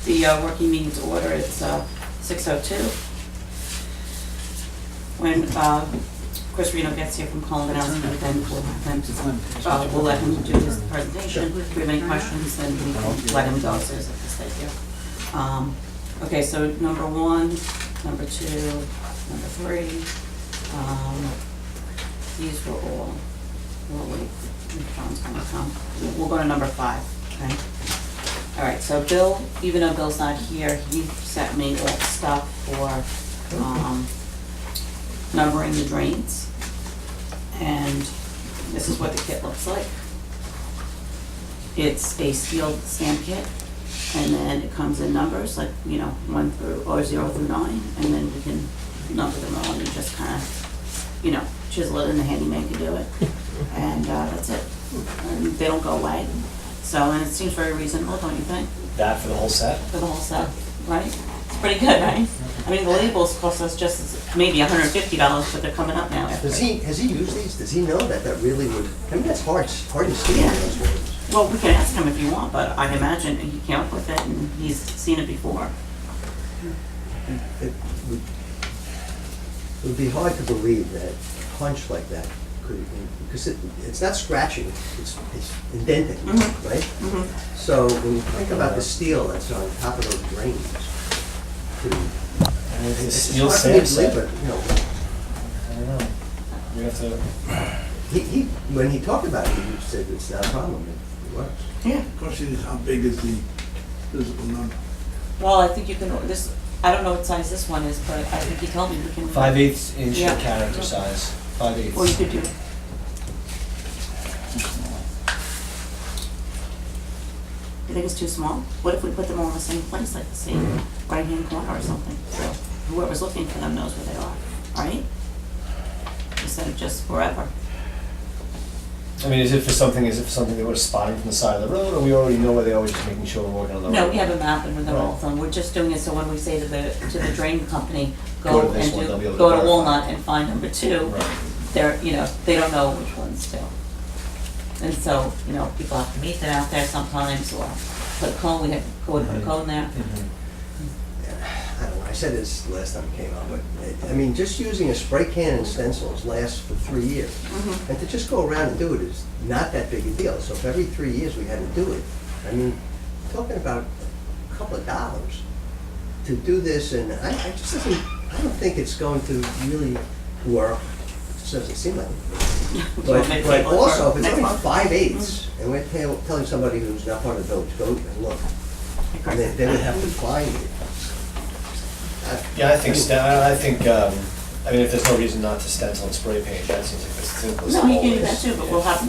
the working meeting's order. It's 6:02. When Chris Reno gets here from Colin, then we'll let him do his presentation. If we have any questions, then we can let him go, so he doesn't have to stay here. Okay, so number 1, number 2, number 3. These were all, we'll wait, John's gonna come. We'll go to number 5, okay? All right, so Bill, even though Bill's not here, he sent me all the stuff for numbering the drains. And this is what the kit looks like. It's a steel stamp kit, and then it comes in numbers, like, 1 through, or 0 through 9, and then we can number them all, and you just kind of, chisel it, and the handyman can do it. And that's it. And they don't go away. So, and it seems very reasonable, don't you think? That for the whole set? For the whole set, right? It's pretty good, right? I mean, the labels cost us just maybe $150, but they're coming up now. Has he used these? Does he know that really would, I mean, that's hard to see Yeah. in those words. Well, we can ask him if you want, but I imagine he came up with it and he's seen it before. It would be hard to believe that a punch like that could, because it's not scratching, it's indenting, right? So when you think about the steel that's on top of those drains, It's it's steel hard for me to stamp believe, set. but, I don't know. We have to, he when he talked about it, he said it's not a problem, it works. Yeah. Question is, how big is the physical number? Well, I think you can, I don't know what size this one is, but I think he told me we can. 5/8 inch Yeah. character size, 5/8. Or you could do. You think it's too small? What if we put them all in the same place, like the same right-hand corner or something? So whoever's looking for them knows where they are, right? Instead of just forever. I mean, is it for something they were spotting from the side of the road, or we already know where they are, we're just making sure we're working on the road? No, we have a map and we're all Right. done. We're just doing it so when we say to the drain company, Go go to this and one, they'll be able to go to verify. Walnut and find number 2. Right. They're, they don't know which ones to. And so, people have to meet them out there sometimes, or put a cone, we have to go and put a cone there. I don't know, I said this last time it came out, but, I mean, just using a spray can and stencils lasts for 3 years. And to just go around and do it is not that big a deal. So if every 3 years we had to do it, I mean, talking about a couple of dollars to do this, and I don't think it's going to really work. It doesn't seem like it. But also, if it's only 5/8, and we're telling somebody who's not part of the village, go and look, and they would have to find it. Yeah, I think, I mean, if there's no reason not to stencil and spray paint, that seems like the simplest. No, of you all can do ways. that too, but we'll have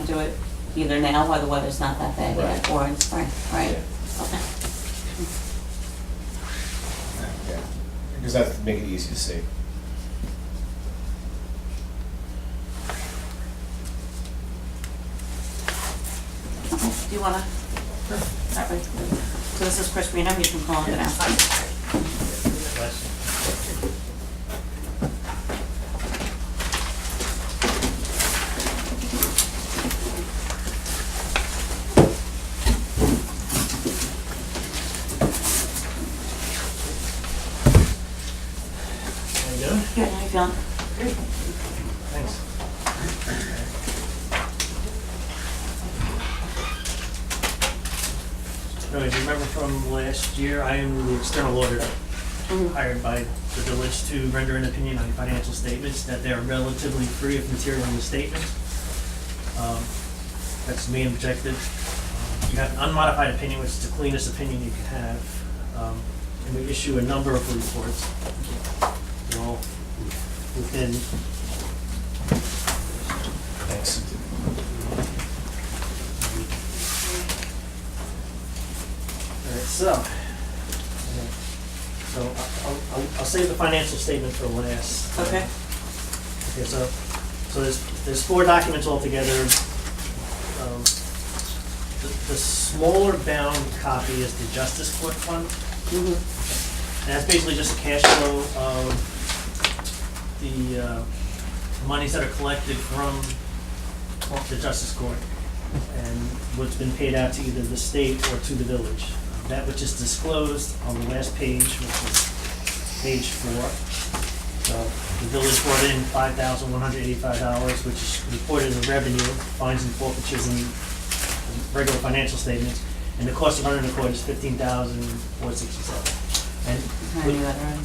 to do it either now while the weather's not that bad yet, Right. or in spring, right? Yeah. Okay. Yeah, because that would make it easy to see. Okay, do you wanna? That way. So this is Chris Reno, you can call him and ask him. How you doing? Good, how you feeling? Thanks. No, as you remember from last year, I am the external auditor hired by the village to render an opinion on your financial statements, that they are relatively free of material misstatements. That's the main objective. You have an unmodified opinion, which is the cleanest opinion you can have. And we issue a number of reports. They're all within. Thanks. All right, so I'll save the financial statement for last. Okay. Okay, so there's 4 documents altogether. The smaller bound copy is the Justice Court Fund. And that's basically just a cash flow of the monies that are collected from the Justice Court and what's been paid out to either the state or to the village. that which is disclosed on the last page, which is page 4. So the village brought in $5,185, which is reported as revenue, fines and forfeitures in regular financial statements, and the cost of running the court is $15,467. And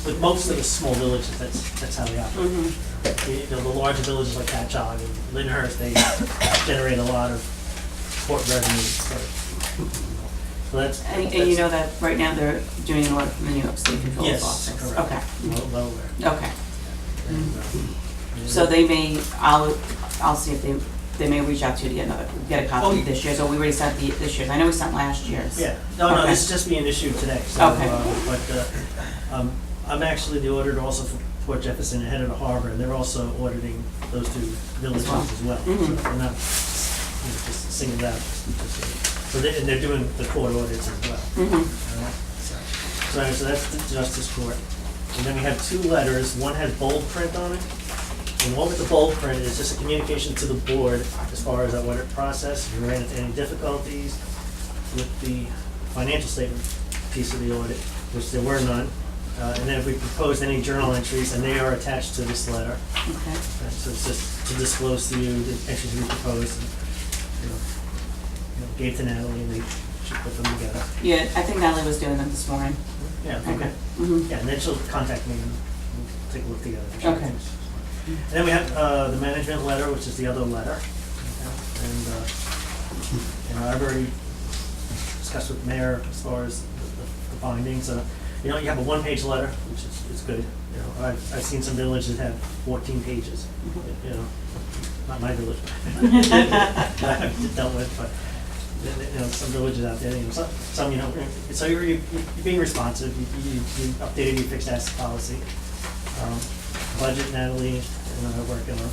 with most of the small villages, that's how they operate. Mm-hmm. The larger villages like Patchogue and Lyndhurst, they generate a lot of court revenue. So that's. And you know that right now they're doing an order from the New York State Controller's Yes, Office? correct. Okay. Lower. Okay. And, So they may, I'll see if they may reach out to you to get a Oh, copy of this year's, or we already sent this year's. I know we sent last year's. Yeah, no, Okay. this is just being issued today, so, Okay. I'm actually the auditor also for Port Jefferson and head of the harbor, and they're also auditing those two villages well. as well. So Mhm. they're not, just singled out. So and they're doing the court audits as well. Mm-hmm. All right, so that's the Justice Court. And then we have 2 letters, one has bold print on it, and one with the bold print is just a communication to the board as far as our audit process. If you ran into any difficulties with the financial statement piece of the audit, which there were none. And then if we proposed any journal entries, and they are attached to this letter. Okay. So it's just to disclose to you the entries we proposed, and, gave to Natalie, and they should put them together. Yeah, I think Natalie was doing them this morning. Yeah, Okay. okay. Mm-hmm. Yeah, and then she'll contact me, and we'll take a look together. Okay. And then we have the management letter, which is the other letter. Okay. And I've already discussed with the mayor as far as the findings. You have a 1-page letter, which is good. I've seen some villages that have 14 pages. Not my village, that I've dealt with, but some villages out there. Some so you're being responsive. You updated your fixed asset policy. Budget, Natalie and I are working on.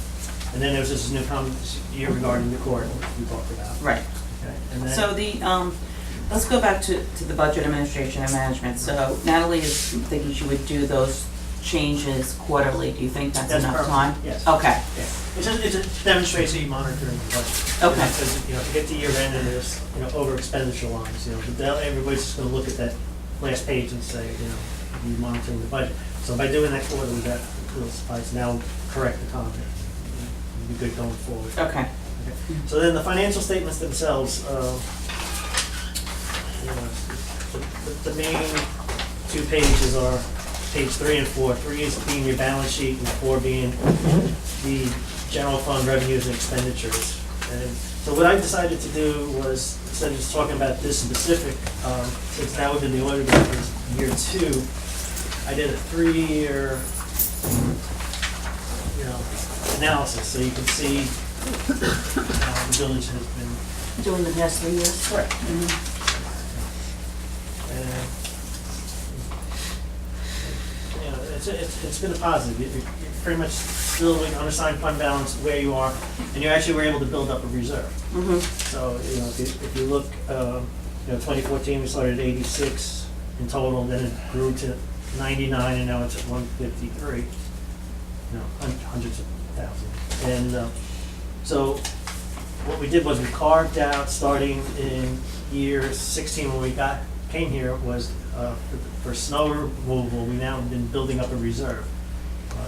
And then there's this new comment here regarding the court, which we talked about. Right. Okay. And then, So let's go back to the budget administration and management. So Natalie is thinking she would do those changes quarterly. Do you think that's enough perfect. time? Yes. Okay. Yeah. It demonstrates that you monitoring the budget. Okay. Because, to get to year end and there's, over expenditure lines, everybody's just gonna look at that last page and say, you monitoring the budget. So by doing that quarterly, that will suffice. Now correct the comment. You'll be good going forward. Okay. Okay. So then the financial statements themselves, the main 2 pages are page 3 and 4. 3 is being your balance sheet, and 4 being the general fund revenues and expenditures. And so what I decided to do was, instead of just talking about this specific, since that would be the order for year 2, I did a 3-year, analysis, so you can see how the village has been. Doing the past 3 years? Correct. Mhm. It's been a positive. You're pretty much still with unassigned fund balance where you are, and you actually were able to build up a reserve. Mhm. So, if you look, 2014, we started at 86 in total, then it grew to 99, and now it's at 153. Hundreds of thousands. And so what we did was we carved out, starting in year 16 when we came here, was for snow removal, we now have been building up a reserve.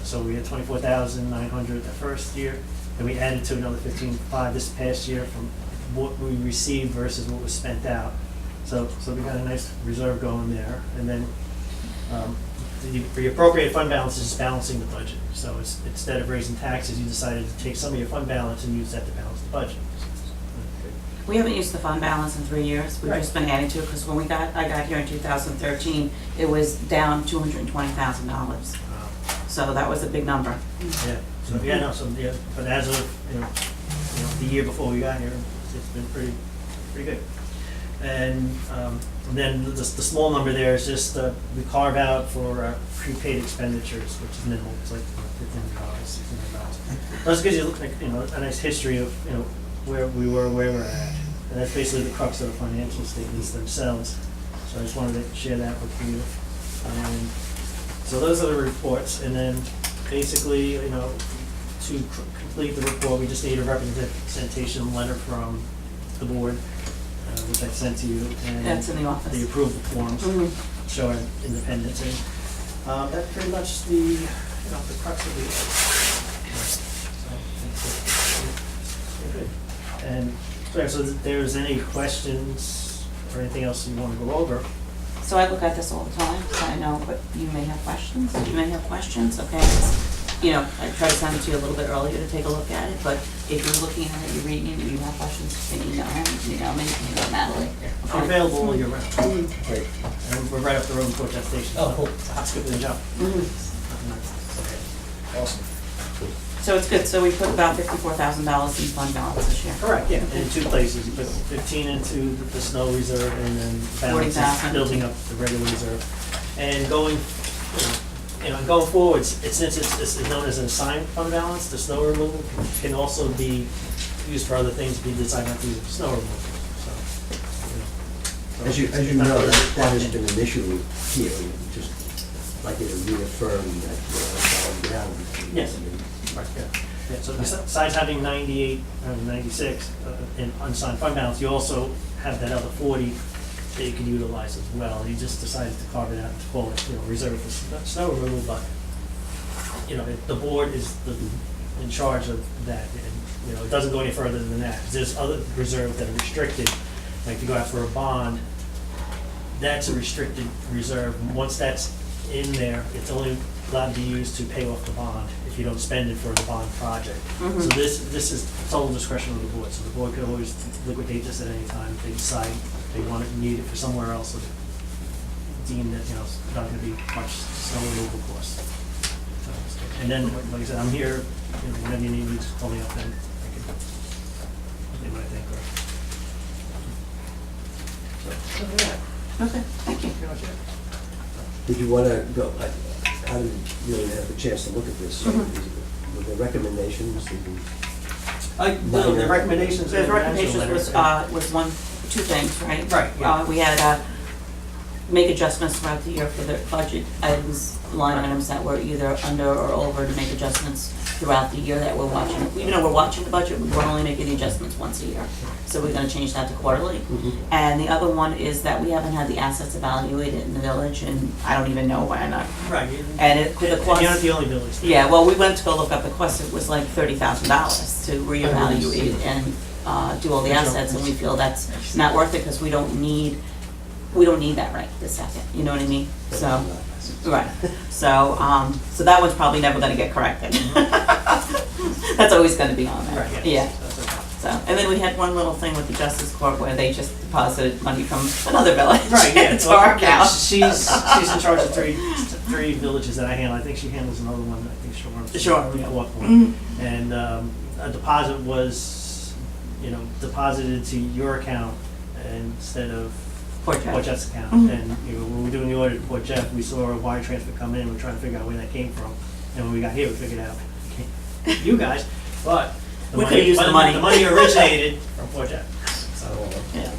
So we had 24,900 the first year, and we added to another 15,500 this past year from what we received versus what was spent out. So we got a nice reserve going there. And then for your appropriate fund balance is just balancing the budget. So instead of raising taxes, you decided to take some of your fund balance and use that to balance the budget. We haven't used the fund balance in 3 years. We've Right. just been adding to it, because when I got here in 2013, it was down $220,000. So that was a big number. Yeah, but as of, the year before we got here, it's been pretty good. And then the small number there is just, we carve out for prepaid expenditures, which is minimal, it's like $15, $16. That gives you, a nice history of, where we were, where we're at. And that's basically the crux of the financial statements themselves. So I just wanted to share that with you. And so those are the reports, and then basically, to complete the report, we just need a representation letter from the board. which I sent to you, and That's in the office. the approval forms Mhm. showing independence. And that's pretty much the crux of the. So, good. And so if there's any questions or anything else you want to go over? So I look at this all the time, so I know, but you may have questions, okay? You know, I try to send it to you a little bit earlier to take a look at it, but if you're looking at it, you're reading it, and you have questions, you can email him, email me, email Natalie. I'm available all year round. Great. And we're right up the road in Poquott Station. Oh, cool. Hot skip and jump. Awesome. So it's good, so we put about $54,000 in fund balance this year. Correct, yeah, in two places, you put 15 into the snow reserve and then balance 40,000. building up the regular reserve. And going, going forward, since it's known as an assigned fund balance, the snow removal can also be used for other things, be decided not to use for snow removal, so, so As you know, that has been an issue here, and just like it reaffirmed that solid ground. Yes. Right, yeah. So besides having 98, 96 in unassigned fund balance, you also have that other 40 that you can utilize as well. You just decided to carve it out and call it, reserve for snow removal, but, the board is in charge of that. And, it doesn't go any further than that. 'Cause there's other reserves that are restricted, like to go out for a bond, that's a restricted reserve. Once that's in there, it's only allowed to be used to pay off the bond if you don't spend it for the bond project. Mhm. So this is total discretion of the board. So the board could always liquidate this at any time if they decide they want it, need it for somewhere else, or deem that, it's not gonna be much snow removal cost. And then, like I said, I'm here, whenever you need me, just call me up and I can do what I think. So, yeah, Okay, thank you. pretty much it. Did you want to go, I didn't really have a chance to look at this, so Mhm. were there recommendations? The recommendations. The recommendations was two things, right? Right, yeah. We had make adjustments throughout the year for the budget items, line items that were either under or over, to make adjustments throughout the year that we're watching. Even though we're watching the budget, we're only making the adjustments once a year. So we're gonna change that to quarterly. Mhm. And the other one is that we haven't had the assets evaluated in the village, and I don't even know why not. Right. And the cost. You're not the only village. Yeah, well, we went to go look up the cost, it was like $30,000 to reevaluate and do all the assets, and we feel that's not worth it, because we don't need that right this second, you know what I mean? So, right, so that one's probably never gonna get corrected. That's always gonna be on there. Right, Yeah, that's okay. so, and then we had one little thing with the Justice Court where they just deposited money from another village Right, yeah. into our Yeah, account. she's in charge of three villages that I handle. I think she handles another one, I think she'll run. Sure. What Mhm. one. And a deposit was, deposited to your account instead of Poor Jeff. Poquott's account. Mhm. And, when we were doing the audit for Jeff, we saw a wire transfer come in, we're trying to figure out where that came from. And when we got here, we figured out, you guys, but the We could've used the money. The money originated from Poquott. So, Yeah.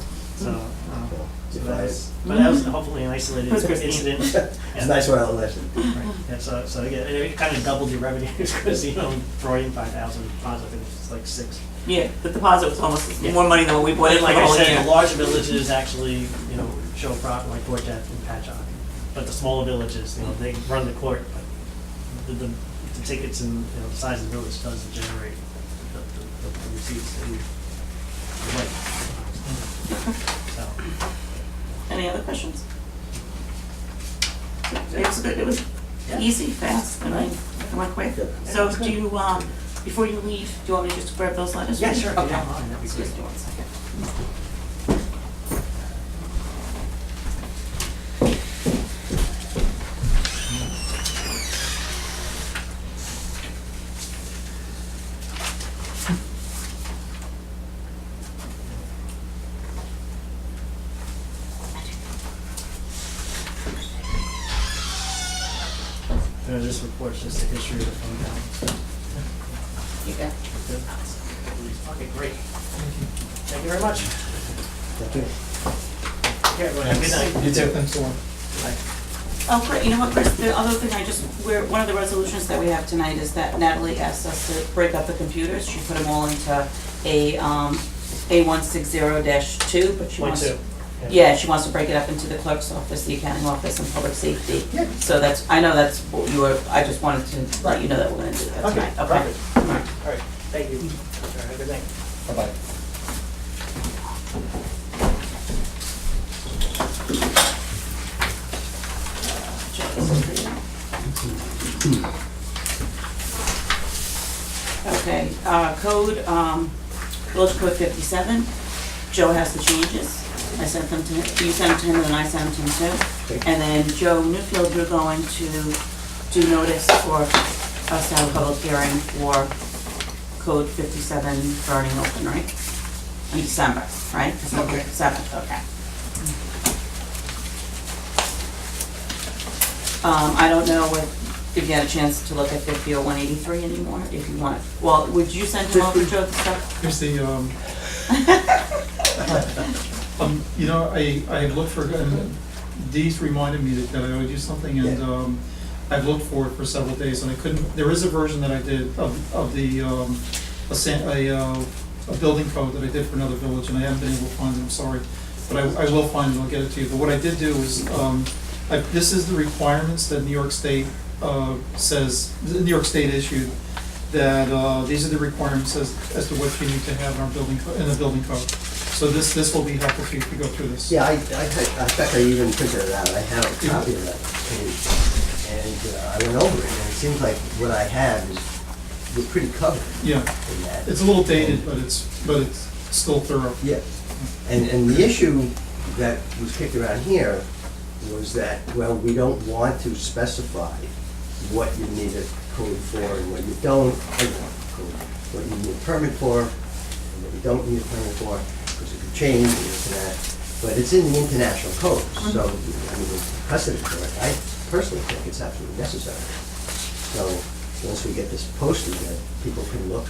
but that was hopefully an isolated It was Christine. incident. It's a nice while lesson. Right. Yeah, so again, it kind of doubled your revenues, because, brought in 5,000 deposit, and it's like 6. Yeah, the deposit was almost Yeah. more money than what we put in And for like the I whole said, year. the larger villages actually, show profit, like Poquott and Patchogue. But the smaller villages, they run the court, but the tickets and, the size of the village does generate the receipts that you like. So, Any other questions? It was good, it was easy, fast, I mean, it went quick. Good. So do you, before you leave, do you want me to just grab those letters? Yeah, sure, if you Okay. don't mind, that'd be Excuse great. me one second. This report's just a history of the fund balance. You go. Okay, great. Thank you very much. Thank you. Okay, everyone, have a good night. You too, thanks so much. Bye. Oh, great, you know what, Chris, the other thing one of the resolutions that we have tonight is that Natalie asked us to break up the computers. She put them all into a A160-2, but she Point wants. two. Yeah, she wants to break it up into the clerk's office, the accounting office, and public safety. Yeah. So that's, I know that's what you were, I just wanted to let you know that we're gonna do that Okay, tonight. perfect. All right. All right, thank you. All right, have a good night. Bye-bye. Okay, village code 57, Joe has the changes. I sent them to him, you sent them to him, and then I sent them to him too. Okay. And then Joe Newfield, you're going to do notice for us to have a public hearing for code 57 burning open, right? In December, right? December Okay. 7th, okay. I don't know if you had a chance to look at 50 or 183 anymore, if you want. Well, would you send him over, Joe, the stuff? Here's the, you know, I looked for, and Dee's reminded me that I would do something, and Yeah. I've looked for it for several days, and I couldn't, there is a version that I did of the, a building code that I did for another village, and I haven't been able to find it, I'm sorry. But I will find it, I'll get it to you. But what I did do is, this is the requirements that New York State says, New York State issued, that these are the requirements as to what you need to have in our building, in the building code. So this will be helpful for you to go through this. Yeah, in fact, I even printed it out. I have a copy of that page. And I went over it, and it seems like what I have is, we're pretty covered Yeah, in that. it's a little dated, but it's still thorough. Yeah, and the issue that was kicked around here was that, well, we don't want to specify what you need a code for and what you don't, what you need a permit for, and what you don't need a permit for, because it could change and this and that. But it's in the international codes, so, I mean, the precedent for it, I personally think it's absolutely necessary. So, once we get this posted, that people can look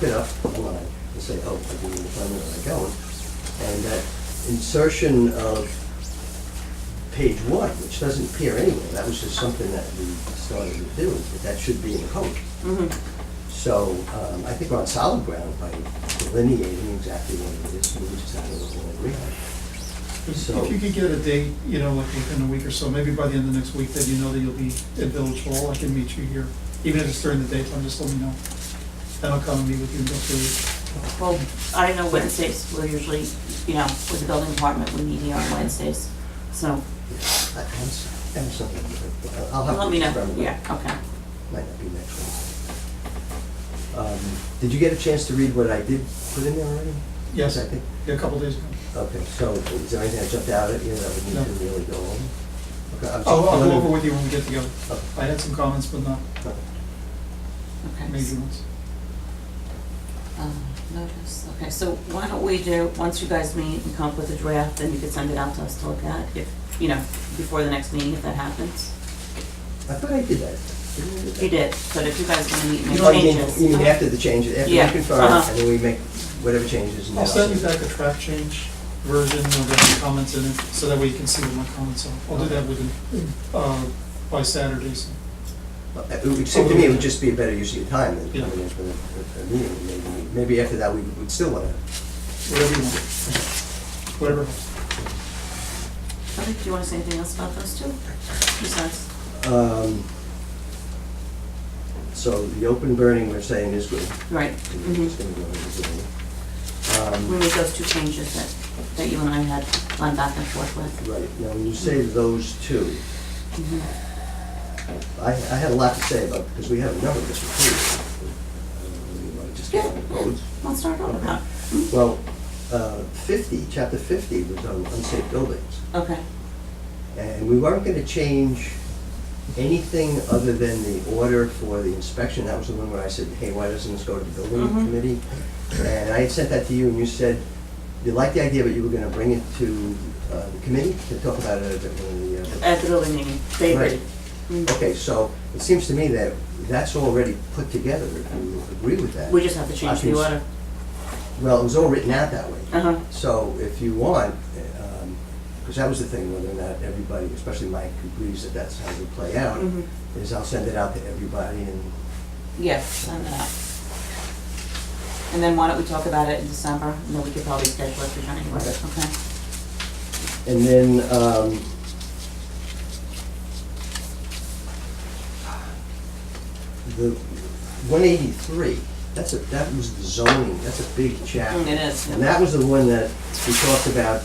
it up online and say, oh, I do need a permit or I don't. And that insertion of page 1, which doesn't appear anywhere, that was just something that we started to do, but that should be in the code. So, I think we're on solid ground by delineating exactly what it is, and we just have to agree on it. So- If you could get a date, you know, like within a week or so, maybe by the end of next week, that you know that you'll be at Village Hall, I can meet you here. Even if it's during the daytime, just let me know. Then I'll come and meet with you and go through it. Well, I know Wednesdays, we're usually, you know, with the building department, we meet here on Wednesdays. So, I have something, I'll have to. let me know, confirm it. yeah, okay. Might not be next week. Did you get a chance to read what I did put in there already? Yes, I think. yeah, a couple days ago. Okay, so is there anything that jumped out at you that we No. need to really go over? Okay, I'm I'll just- go over with you when we get together. Okay. I had some comments, but not Okay. major ones. Notice, okay, so why don't we do, once you guys meet and come up with a draft, then you could send it out to us to look at, if, you know, before the next meeting, if that happens. I thought I did that. Didn't I do that? You did, but if you guys are gonna meet and make Oh, you mean, changes. you mean after the changes, after we Yeah, confirm, uh-huh. and then we make whatever changes. and I'll then send you back a track change version with any comments in it, so that way you can see what my comments are. I'll do that within, by Saturday, so. It would seem to me it would just be a better use of your time than Yeah. coming in for a meeting. Maybe after that, we would still want to. Whatever you want. Whatever. Okay, do you wanna say anything else about those two? Besides, So the open burning, we're saying is good. right, We're just gonna go ahead and do we it. made those two changes that you and I had gone back and forth with. Right, now when you say those two, Mhm. I had a lot to say about, because we have a number of different codes. You want to just get on the codes? Let's start over now. Well, 50, chapter 50 was on unsafe buildings. Okay, And we weren't gonna change anything other than the order for the inspection. That was the one where I said, hey, why doesn't this go to the building Mhm. committee? And I had sent that to you, and you said you liked the idea, but you were gonna bring it to the committee to talk about it at the at the building meeting, they Right. agreed. Mhm. Okay, so it seems to me that that's already put together, if you agree with that. We just have to change the order. Well, it was all written out that way. Uh-huh, So if you want, because that was the thing, whether or not everybody, especially Mike, agrees that that's how it would play out, mhm. is I'll send it out to everybody and, Yes, send it out. And then why don't we talk about it in December, and then we could probably schedule it for January, Okay. okay? And then, the 183, that was the zoning, that's a big chapter. It is. And that was the one that we talked about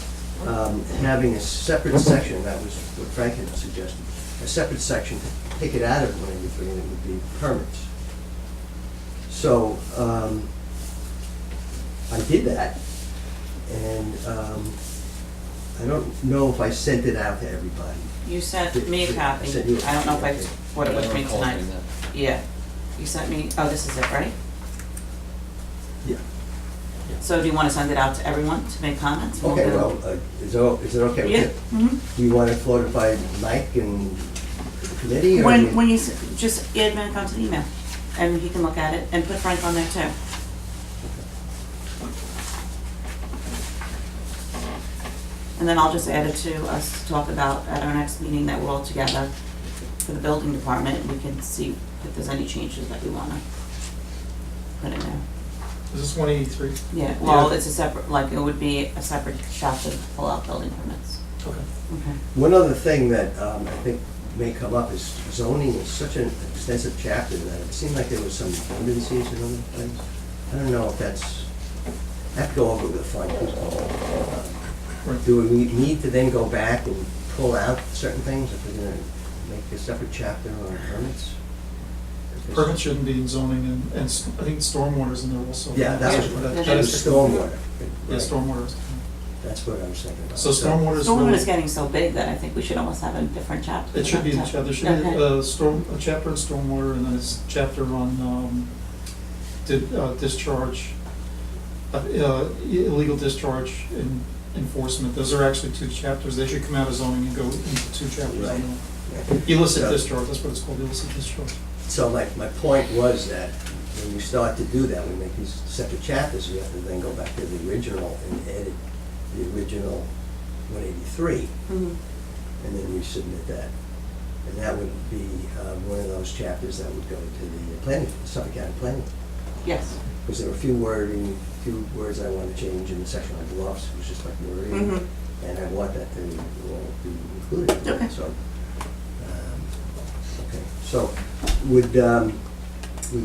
having a separate section, that was what Frank had suggested, a separate section to take it out of 183, and it would be permits. So, I did that, and I don't know if I sent it out to everybody. You sent me a copy. Sent you a I don't know if I, copy, okay. what it was I me recall tonight. doing that. Yeah. You sent me, oh, this is it, right? Yeah. So do you want to send it out to everyone to make comments? We'll Okay, do- well, is it okay with Yeah. you? Mhm. Do you want to float it by Mike and the committee? or When just admin comes an email, and he can look at it, and put Frank on there too. And then I'll just add it to us to talk about at our next meeting that we're all together for the building department, and we can see if there's any changes that we wanna put in there. Is this 183? Yeah, well, Yeah. it's a separate, like, it would be a separate chapter to pull out building permits. Okay. Okay. One other thing that I think may come up is zoning is such an extensive chapter that it seemed like there was some redundancies and other things. I don't know if that's, I have to go over with Frank. Right. Do we need to then go back and pull out certain things if we're gonna make a separate chapter on permits? Permits shouldn't be in zoning, and I think stormwater's in there also. Yeah, that was, Yeah. that was stormwater. Yeah, Right. stormwater. That's what I was thinking about. So stormwater is Stormwater really, is getting so big that I think we should almost have a different chapter. it should be in the chapter, there should be a chapter on stormwater, and then it's a chapter on discharge, illegal discharge and enforcement. Those are actually two chapters. They should come out of zoning and go into two chapters. Right. on illicit So- discharge, that's what it's called, illicit discharge. So my point was that when we start to do that, we make these separate chapters, we have to then go back to the original and edit the original 183, Mhm. and then resubmit that. And that would be one of those chapters that would go to the planning, Suffolk County Planning. Yes. Because there were a few words I wanted to change in the section on bluffs, it was just like wording, Mhm. and I want that to all be included. Okay. So, okay, so would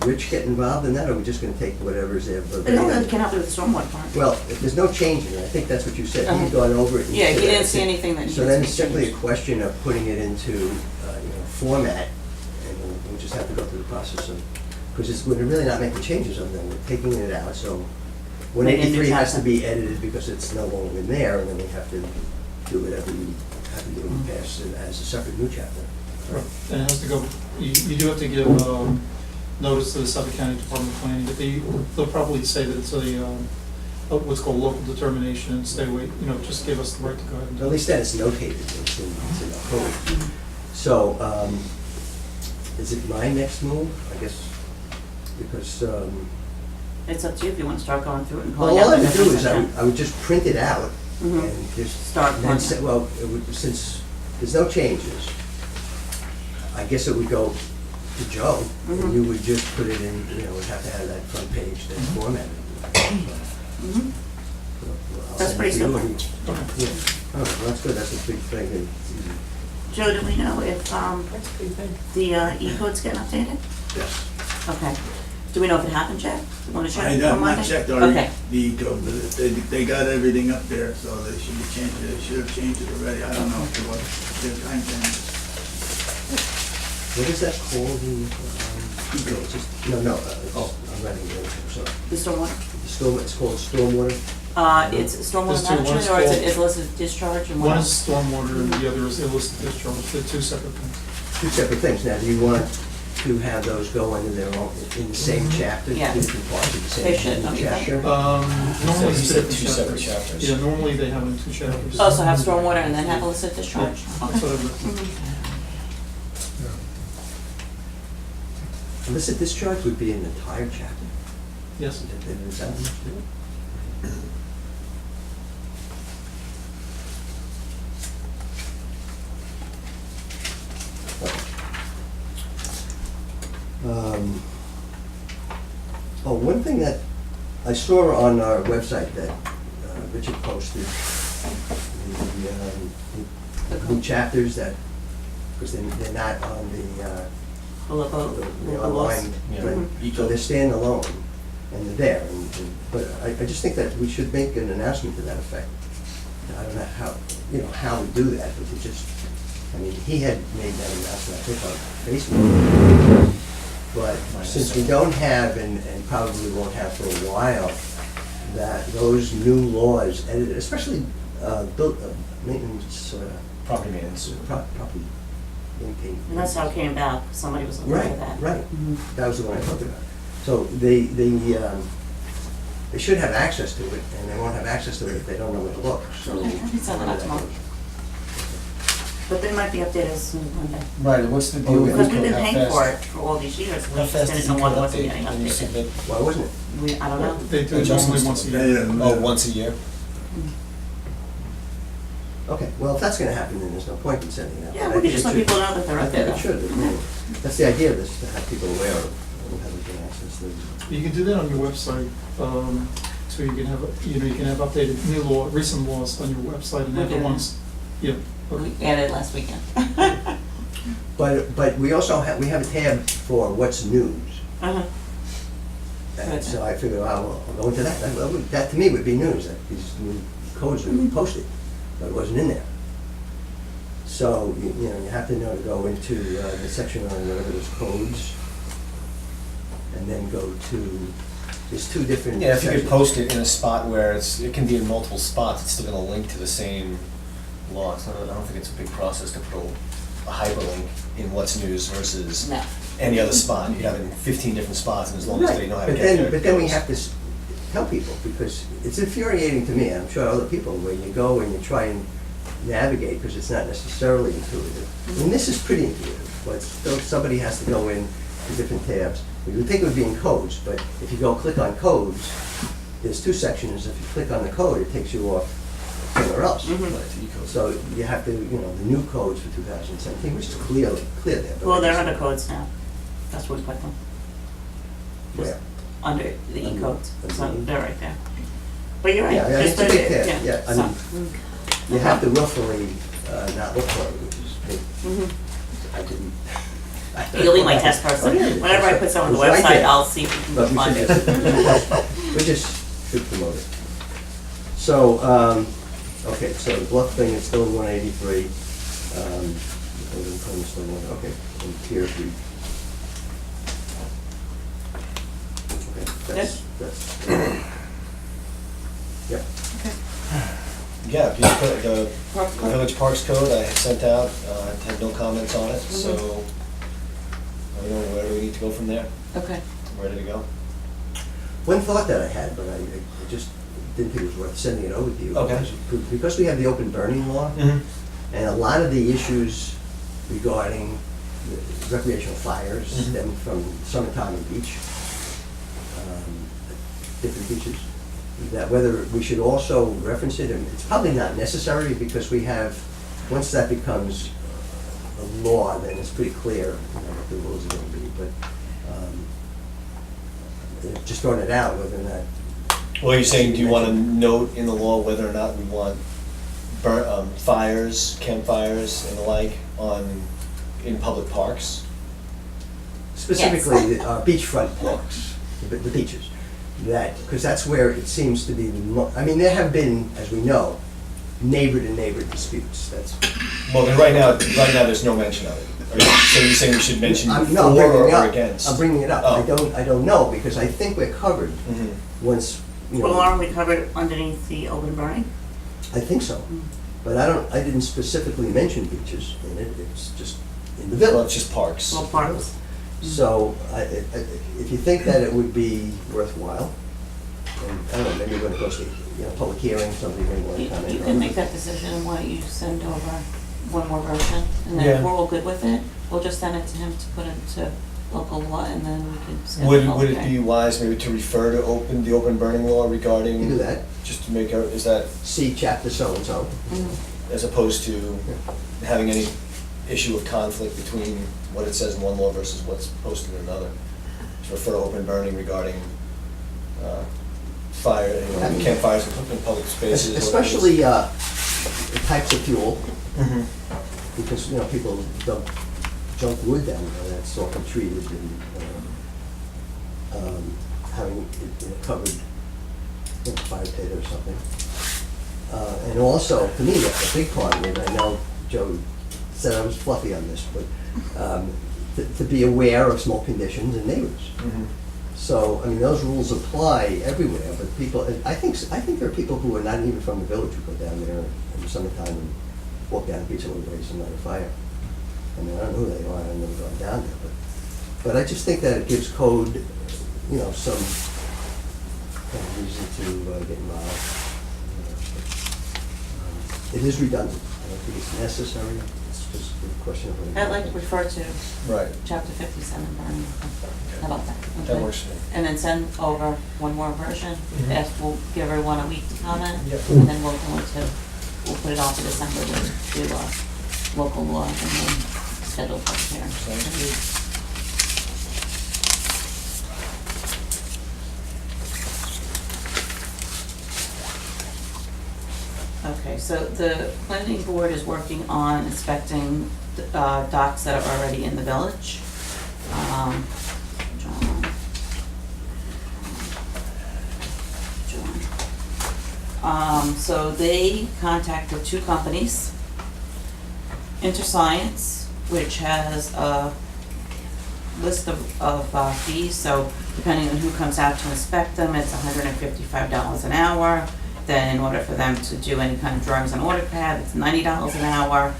Rich get involved in that, or are we just gonna take whatever's there? But no, it can help with the stormwater part. Well, if there's no change in it, I think that's what you said, Uh-huh. he's gone over it. and Yeah, he said didn't that. see anything that So needs then to be it's simply a changed. question of putting it into, format, and we'll just have to go through the process of, because we're really not making changes other than we're taking it out, so Make a new 183 has to chapter. be edited because it's no longer in there, and then we have to do whatever we have to do and pass it as a separate new chapter. And it has to go, you do have to give notice to the Suffolk County Department of Planning, but they'll probably say that it's what's called local determination, and stay away, just give us the right to go ahead and do At it. least that it's notated, it's in the code. So, is it my next move, I guess, because, It's up to you if you want to start going through it and well, pulling out all the I would do different is sections. I would just print it out Mhm. and just. Start and then pulling say, it. well, since there's no changes, I guess it would go to Joe, and Mhm. you would just put it in, would have to have that front page that's formatted. Mhm. I'll That's send it pretty to you simple. and- Yeah, oh, well, that's good, that's a big thing, and it's easy. Joe, do we know if the E-code's getting updated? Yes. Okay. Do we know if it happened yet? You want to check I on have Monday? not checked already, Okay. the code, but they got everything up there, so they should be changed, they should have changed it already, I don't know if it was, their time frame. What is that called, no, I'm writing it, I'm sorry. The stormwater? It's called stormwater? It's stormwater There's two. One is management, or is it called- illicit discharge and what One else? is stormwater, and the other is illicit discharge, they're two separate things. Two separate things. Now, do you want to have those go into their own, in the same chapter? Yeah. Different parts of the same They should, don't you think? chapter? Normally you it's said two two separate chapters. Yeah, normally they have it in two chapters. Oh, so have stormwater and then have illicit discharge? Yeah, that's what I've written. Mhm. Illicit discharge would be an entire chapter. Yes. Is that much to it? Oh, one thing that I saw on our website that Richard posted the new chapters that, because they're not on the online, Yeah. right? So they're standalone, and they're there. But I just think that we should make an announcement to that effect. I don't know how we do that, but we just, I mean, he had made that announcement, I think, on Facebook. But since we don't have, and probably won't have for a while, that those new laws, edited, especially maintenance, Property maintenance. property. And that's how it came about, somebody was looking Right, at that. right. Mhm. That was the one I talked about. So they should have access to it, and they won't have access to it if they don't know where to look, so. Okay, I can send that out tomorrow. But they might be updated as soon as Monday. Right, and what's the deal with? Because we've been how paying fast- for it for all these years, we How just fast didn't does know he why it cut wasn't update getting when you updated. submit? Why wasn't it? I don't know. They do it normally once a year. Oh, once a year? Okay, well, if that's gonna happen, then there's no point in sending it out. Yeah, I we could think just it let should- people know that they're I up there. think it should. I mean, that's the idea of this, to have people aware of how they can access them. You can do that on your website, so you can have, you can have updated new law, recent laws on your website and have the Okay. ones, yeah. We added last weekend. But we also have, we have a tab for what's news. Uh-huh. And so I figured, I'll go into that. That to me would be news, that these new codes are posted, but it wasn't in there. So, you have to know to go into the section on whatever those codes, and then go to, there's two different Yeah, if you could sections. post it in a spot where it can be in multiple spots, it's still gonna link to the same law. So I don't think it's a big process to put a hyperlink in what's news versus No. any other spot. You have it in 15 different spots, and as long as they know how to Right, get there. but then we it have to tell people, because it's infuriating to me, I'm sure other people, where you go and you try and navigate, because it's not necessarily intuitive. I mean, this is pretty intuitive, but still somebody has to go in to different tabs. You would think it would be in codes, but if you go click on codes, there's two sections. If you click on the code, it takes you off somewhere else. Mhm. goes right to E-code. So you have to, the new codes for 2017, which is clear there. but Well, I they're guess- under codes now. That's where we put them, Where? under the Under- E-codes, so under E. they're right there. But you're right. Yeah, just it's a put big it- tab, yeah, I so, mean- You have to roughly not look for it, which is big. mhm. I didn't. You'll be my test person. Oh, yeah, Whenever I put someone on the it's right website, there. I'll see if we But can we find should it. we just should promote it. So, okay, so the bluff thing is still in 183. Okay, and tier 3. Okay, that's, yep. Yeah, just put the Park code? Village Parks Code I had sent out, had no comments on it, so I don't know where do we need to go from there. Okay. I'm ready to go. One thought that I had, but I just didn't think it was worth sending it over to you. Okay. Because we have the open burning law, and a lot of the issues regarding the recreational fires Mhm. stem from summertime and beach, different beaches, that whether we should also reference it, and it's probably not necessary, because we have, once that becomes a law, then it's pretty clear, what the rules are gonna be, but, just throwing it out, whether or not. Well, you're saying, do you want to note in the law whether or not we want fires, campfires and the like in public parks? Specifically, beachfront parks, the beaches, because that's where it seems to be I mean, there have been, as we know, neighbor-to-neighbor disputes, that's. Well, then right now, there's no mention of it. So you're saying we should mention I'm for no, I'm bringing it or up. against? I'm bringing it up, Oh. I don't know, because I think we're covered Mhm. once, Well, aren't we covered underneath the open burning? I think so, but I didn't specifically mention beaches in it, it's just in the Well, village. it's just parks. Well, parks. So, if you think that it would be worthwhile, and, I don't know, maybe when it goes to, public hearing, somebody may want to You comment on it. can make that decision, and why don't you send over one more version? And then Yeah. if we're all good with it, we'll just send it to him to put into local law, and then we can schedule a Would public it be hearing. wise maybe to refer to the open burning law regarding? You do that, Just to make, is that see chapter so-and-so. Mhm. as opposed to having any issue of conflict between what it says in one law versus what's posted in another? Just refer to open burning regarding fire, you know, campfires in public spaces. Especially types of fuel, Mhm. because, you know, people dump junk wood down there that's often treated and having it, you know, covered in fire pit or something. And also, to me, a big part of it, I know Joe said I was fluffy on this, but to be aware of smoke conditions and neighbors. Mhm. So, I mean, those rules apply everywhere, but people, I think there are people who are not even from the village who go down there in the summertime and walk down Beechwood Ways and light a fire. I mean, I don't know who they are, I've never gone down there, but I just think that it gives code, you know, some kind of reason to get involved. It is redundant, I don't think it's necessary, it's just a question of. I'd like to refer to Right, chapter 57 burning. How about that? that Okay. works for me. And then send over one more version. Mhm. We'll give everyone a week to comment. Yep. And then we'll put it off to December to do local law and then schedule public hearing. Sounds good. Okay, so the planning board is working on inspecting docks that are already in the village. So they contacted two companies. InterScience, which has a list of fees, so depending on who comes out to inspect them, it's $155 an hour. Then in order for them to do any kind of drawings on AutoCAD, it's $90 an hour.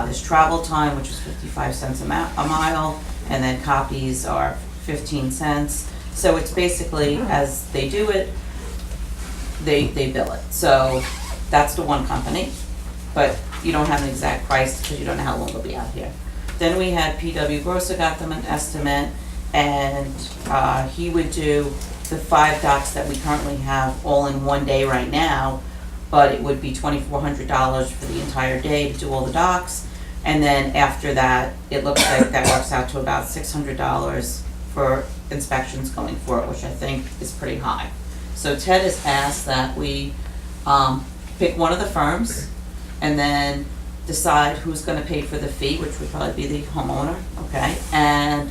There's travel time, which is 55 cents a mile, and then copies are 15 cents. So it's basically, as they do it, they bill it. So that's the one company, but you don't have an exact price because you don't know how long they'll be out here. Then we had PW Grosser got them an estimate, and he would do the 5 docks that we currently have all in one day right now, but it would be $2,400 for the entire day to do all the docks. And then after that, it looks like that works out to about $600 for inspections going forward, which I think is pretty high. So Ted has asked that we pick one of the firms and then decide who's gonna pay for the fee, which would probably be the homeowner, okay? And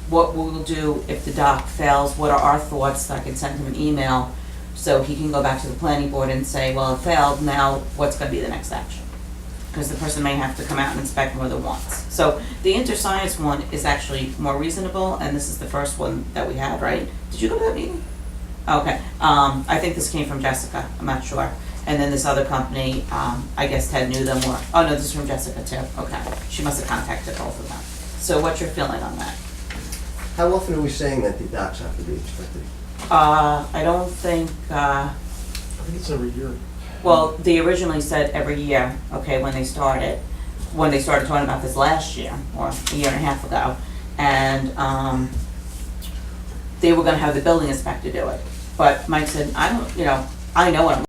what we'll do if the dock fails, what are our thoughts, I can send him an email so he can go back to the planning board and say, well, it failed, now what's gonna be the next action? Because the person may have to come out and inspect more than once. So the InterScience one is actually more reasonable, and this is the first one that we had, right? Did you go to that meeting? Okay, I think this came from Jessica, I'm not sure. And then this other company, I guess Ted knew them more. Oh, no, this is from Jessica too, okay. She must have contacted both of them. So what's your feeling on that? How often are we saying that the docks have to be inspected? I don't think, I think it's every year. well, they originally said every year, okay, when they started talking about this last year, or a year and a half ago. And they were gonna have the building inspector do it. But Mike said, I don't, you know, I know what I'm